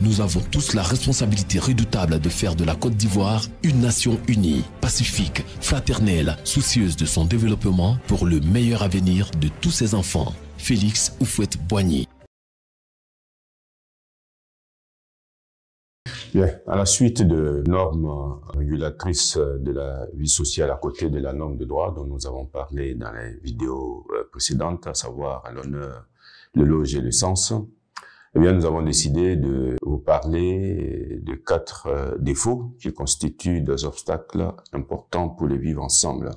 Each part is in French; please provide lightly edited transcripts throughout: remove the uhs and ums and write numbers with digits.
nous avons tous la responsabilité redoutable de faire de la Côte d'Ivoire une nation unie, pacifique, fraternelle, soucieuse de son développement pour le meilleur avenir de tous ses enfants. Félix Houphouët-Boigny. Bien, à la suite de normes régulatrices de la vie sociale à côté de la norme de droit dont nous avons parlé dans les vidéos précédentes, à savoir l'honneur, le loge et le sens, eh bien, nous avons décidé de vous parler de 4 défauts qui constituent des obstacles importants pour le vivre ensemble.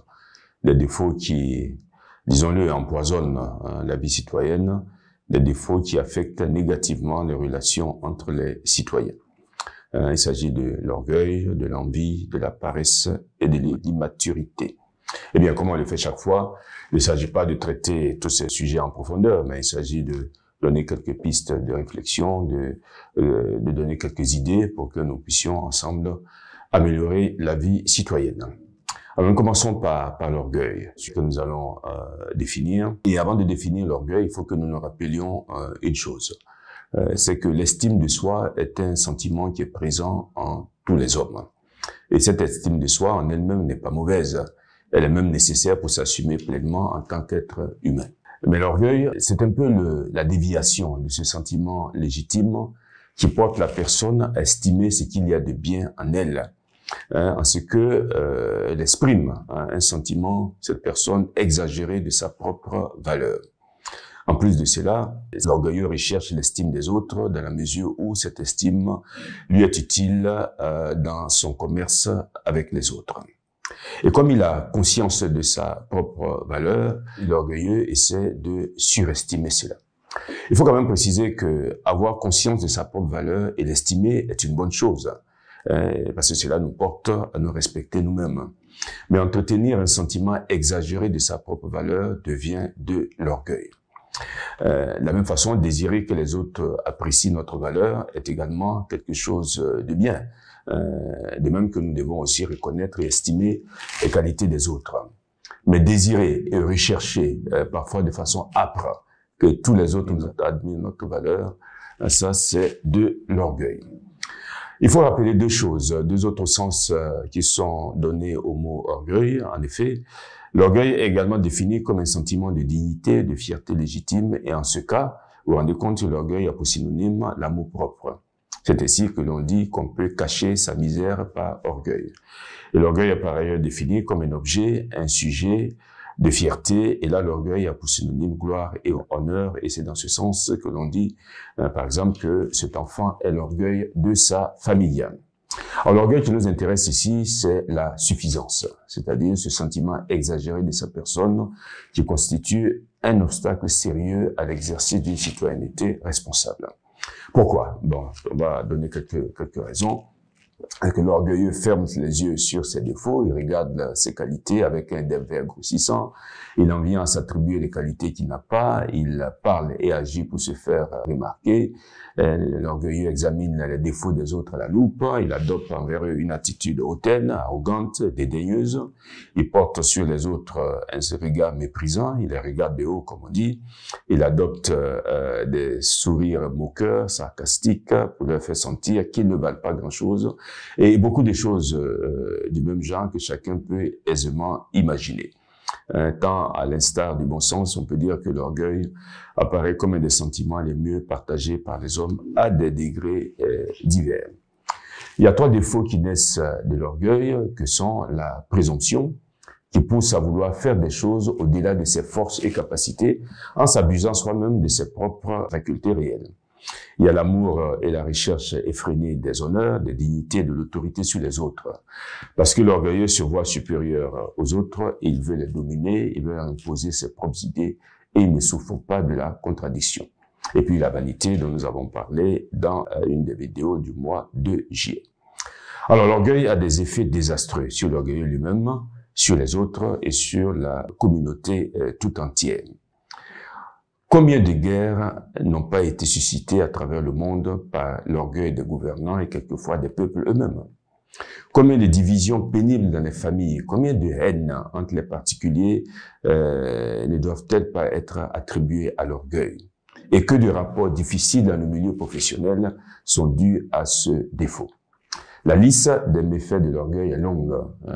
Des défauts qui, disons-le, empoisonnent la vie citoyenne, des défauts qui affectent négativement les relations entre les citoyens. Il s'agit de l'orgueil, de l'envie, de la paresse et de l'immaturité. Eh bien, comme on le fait chaque fois, il ne s'agit pas de traiter tous ces sujets en profondeur, mais il s'agit de donner quelques pistes de réflexion, de donner quelques idées pour que nous puissions ensemble améliorer la vie citoyenne. Alors, nous commençons par l'orgueil, ce que nous allons définir. Et avant de définir l'orgueil, il faut que nous nous rappelions une chose. C'est que l'estime de soi est un sentiment qui est présent en tous les hommes. Et cette estime de soi en elle-même n'est pas mauvaise. Elle est même nécessaire pour s'assumer pleinement en tant qu'être humain. Mais l'orgueil, c'est un peu la déviation de ce sentiment légitime qui porte la personne à estimer ce qu'il y a de bien en elle, en ce que elle exprime un sentiment, cette personne, exagéré de sa propre valeur. En plus de cela, l'orgueilleux recherche l'estime des autres dans la mesure où cette estime lui est utile dans son commerce avec les autres. Et comme il a conscience de sa propre valeur, l'orgueilleux essaie de surestimer cela. Il faut quand même préciser que avoir conscience de sa propre valeur et l'estimer est une bonne chose, parce que cela nous porte à nous respecter nous-mêmes. Mais entretenir un sentiment exagéré de sa propre valeur devient de l'orgueil. De la même façon, désirer que les autres apprécient notre valeur est également quelque chose de bien. De même que nous devons aussi reconnaître et estimer les qualités des autres. Mais désirer et rechercher, parfois de façon âpre, que tous les autres nous admirent notre valeur, ça c'est de l'orgueil. Il faut rappeler 2 choses, 2 autres sens qui sont donnés au mot orgueil. En effet, l'orgueil est également défini comme un sentiment de dignité, de fierté légitime, et en ce cas, vous vous rendez compte que l'orgueil a pour synonyme l'amour propre. C'est ainsi que l'on dit qu'on peut cacher sa misère par orgueil. Et l'orgueil est par ailleurs défini comme un objet, un sujet de fierté, et là l'orgueil a pour synonyme gloire et honneur, et c'est dans ce sens que l'on dit, par exemple, que cet enfant est l'orgueil de sa famille. Alors l'orgueil qui nous intéresse ici, c'est la suffisance, c'est-à-dire ce sentiment exagéré de sa personne qui constitue un obstacle sérieux à l'exercice d'une citoyenneté responsable. Pourquoi? Bon, on va donner quelques raisons. Que l'orgueilleux ferme les yeux sur ses défauts, il regarde ses qualités avec un dévers grossissant, il en vient à s'attribuer les qualités qu'il n'a pas, il parle et agit pour se faire remarquer, l'orgueilleux examine les défauts des autres à la loupe, il adopte envers eux une attitude hautaine, arrogante, dédaigneuse, il porte sur les autres un regard méprisant, il les regarde de haut comme on dit, il adopte des sourires moqueurs, sarcastiques, pour leur faire sentir qu'ils ne valent pas grand-chose, et beaucoup de choses du même genre que chacun peut aisément imaginer. Tant à l'instar du bon sens, on peut dire que l'orgueil apparaît comme un des sentiments les mieux partagés par les hommes à des degrés divers. Il y a 3 défauts qui naissent de l'orgueil, que sont la présomption, qui pousse à vouloir faire des choses au-delà de ses forces et capacités, en s'abusant soi-même de ses propres facultés réelles. Il y a l'amour et la recherche effrénée des honneurs, des dignités, de l'autorité sur les autres. Parce que l'orgueilleux se voit supérieur aux autres, et il veut les dominer, il veut leur imposer ses propres idées, et il ne souffre pas de la contradiction. Et puis la vanité dont nous avons parlé dans une des vidéos du mois de juillet. Alors l'orgueil a des effets désastreux sur l'orgueilleux lui-même, sur les autres et sur la communauté tout entière. Combien de guerres n'ont pas été suscitées à travers le monde par l'orgueil des gouvernants et quelquefois des peuples eux-mêmes? Combien de divisions pénibles dans les familles? Combien de haines entre les particuliers ne doivent-elles pas être attribuées à l'orgueil? et que des rapports difficiles dans le milieu professionnel sont dus à ce défaut. La liste des méfaits de l'orgueil est longue.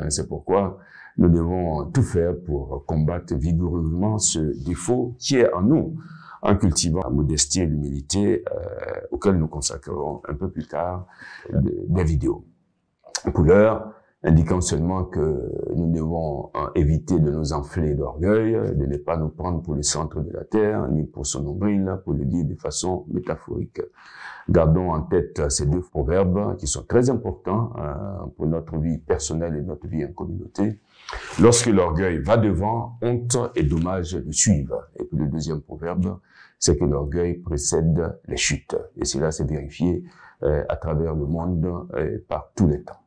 C'est pourquoi nous devons tout faire pour combattre vigoureusement ce défaut qui est en nous, en cultivant la modestie et l'humilité auxquelles nous consacrerons un peu plus tard des vidéos. Pour l'heure, indiquant seulement que nous devons éviter de nous enfler d'orgueil, de ne pas nous prendre pour le centre de la terre, ni pour son nombril, pour le dire de façon métaphorique. Gardons en tête ces deux proverbes qui sont très importants pour notre vie personnelle et notre vie en communauté. Lorsque l'orgueil va devant, honte et dommage le suivent. Et puis le deuxième proverbe, c'est que l'orgueil précède les chutes. Et cela s'est vérifié à travers le monde par tous les temps.